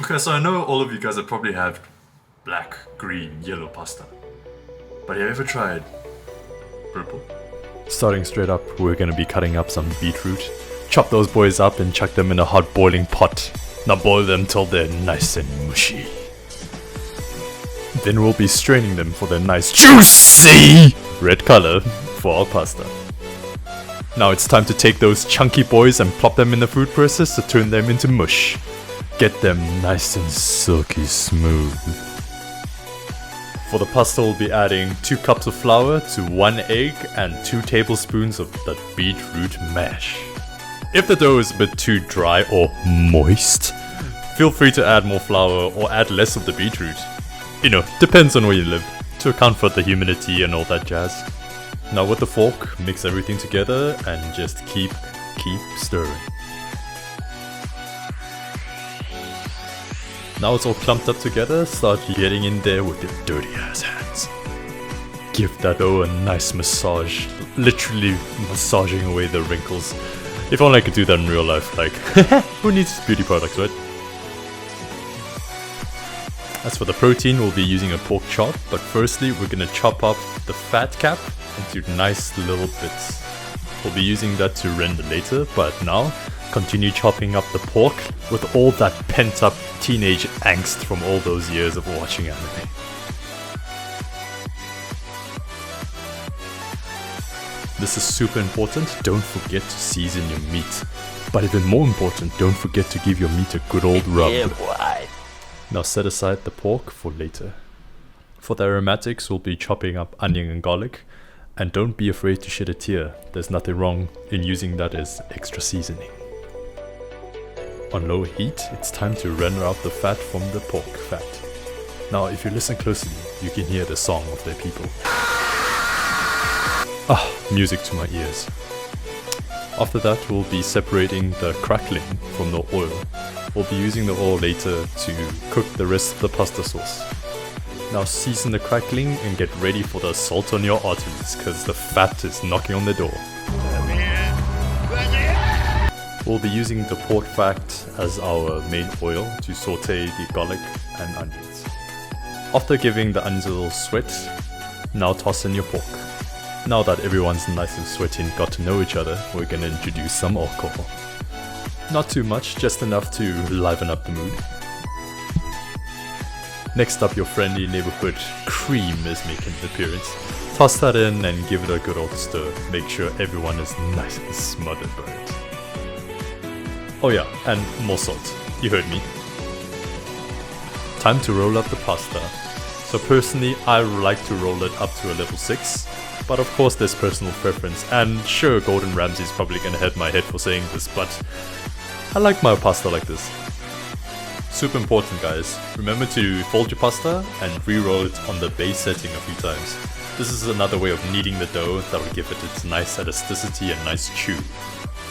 Okay, so I know all of you guys have probably had black, green, yellow pasta. But have you ever tried purple? Starting straight up, we're gonna be cutting up some beetroot. Chop those boys up and chuck them in a hot boiling pot. Now boil them till they're nice and mushy. Then we'll be straining them for their nice juicy red color for our pasta. Now it's time to take those chunky boys and plop them in the food process to turn them into mush. Get them nice and silky smooth. For the pasta we'll be adding 2 cups of flour to 1 egg and 2 tablespoons of the beetroot mash. If the dough is a bit too dry or moist, feel free to add more flour or add less of the beetroot. You know, depends on where you live, to account for the humidity and all that jazz. Now with the fork, mix everything together and just keep stirring. Now it's all clumped up together, start getting in there with your dirty ass hands. Give that dough a nice massage, literally massaging away the wrinkles. If only I could do that in real life, like, who needs beauty products, right? As for the protein, we'll be using a pork chop, but firstly we're gonna chop up the fat cap into nice little bits. We'll be using that to render later, but now, continue chopping up the pork with all that pent up teenage angst from all those years of watching anime. This is super important, don't forget to season your meat. But even more important, don't forget to give your meat a good old rub. Yeah, boy. Now set aside the pork for later. For the aromatics, we'll be chopping up onion and garlic. And don't be afraid to shed a tear, there's nothing wrong in using that as extra seasoning. On low heat, it's time to render out the fat from the pork fat. Now if you listen closely, you can hear the song of their people. Ah, music to my ears. After that, we'll be separating the crackling from the oil. We'll be using the oil later to cook the rest of the pasta sauce. Now season the crackling and get ready for the assault on your arteries, cause the fat is knocking on the door. We'll be using the pork fat as our main oil to saute the garlic and onions. After giving the onions a little sweat, now toss in your pork. Now that everyone's nice and sweaty and got to know each other, we're gonna introduce some alcohol. Not too much, just enough to liven up the mood. Next up, your friendly neighborhood cream is making an appearance. Toss that in and give it a good old stir. Make sure everyone is nice and smothered by it. Oh yeah, and more salt. You heard me. Time to roll up the pasta. So personally, I like to roll it up to a level 6. But of course there's personal preference, and sure, Gordon Ramsay's probably gonna hit my head for saying this, but I like my pasta like this. Super important, guys. Remember to fold your pasta and re-roll it on the base setting a few times. This is another way of kneading the dough that will give it its nice elasticity and nice chew.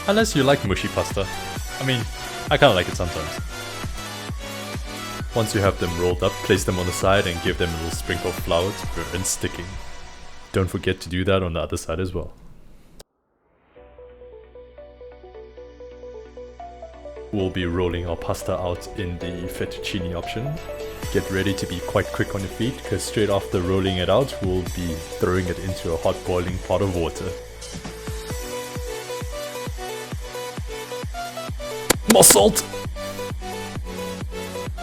Unless you like mushy pasta. I mean, I kinda like it sometimes. Once you have them rolled up, place them on the side and give them a little sprinkle of flour to prevent sticking. Don't forget to do that on the other side as well. We'll be rolling our pasta out in the fettuccine option. Get ready to be quite quick on your feet, because straight after rolling it out, we'll be throwing it into a hot boiling pot of water. More salt!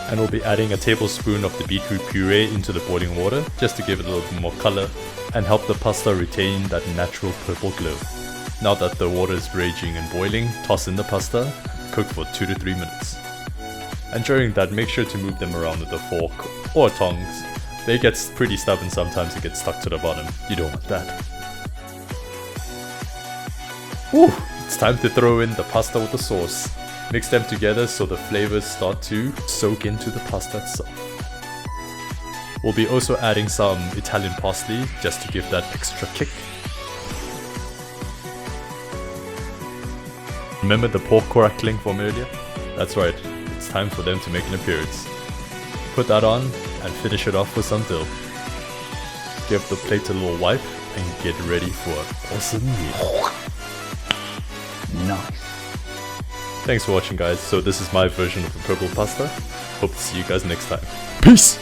And we'll be adding a tablespoon of the beetroot puree into the boiling water, just to give it a little bit more color and help the pasta retain that natural purple glow. Now that the water is raging and boiling, toss in the pasta, cook for 2 to 3 minutes. And during that, make sure to move them around with a fork or tongs. They get pretty stubborn sometimes and get stuck to the bottom. You don't want that. Whew, it's time to throw in the pasta with the sauce. Mix them together so the flavors start to soak into the pasta itself. We'll be also adding some Italian parsley just to give that extra kick. Remember the pork crackling from earlier? That's right, it's time for them to make an appearance. Put that on and finish it off with some dill. Give the plate a little wipe and get ready for an awesome meal. Nice. Thanks for watching, guys. So this is my version of the purple pasta. Hope to see you guys next time. Peace!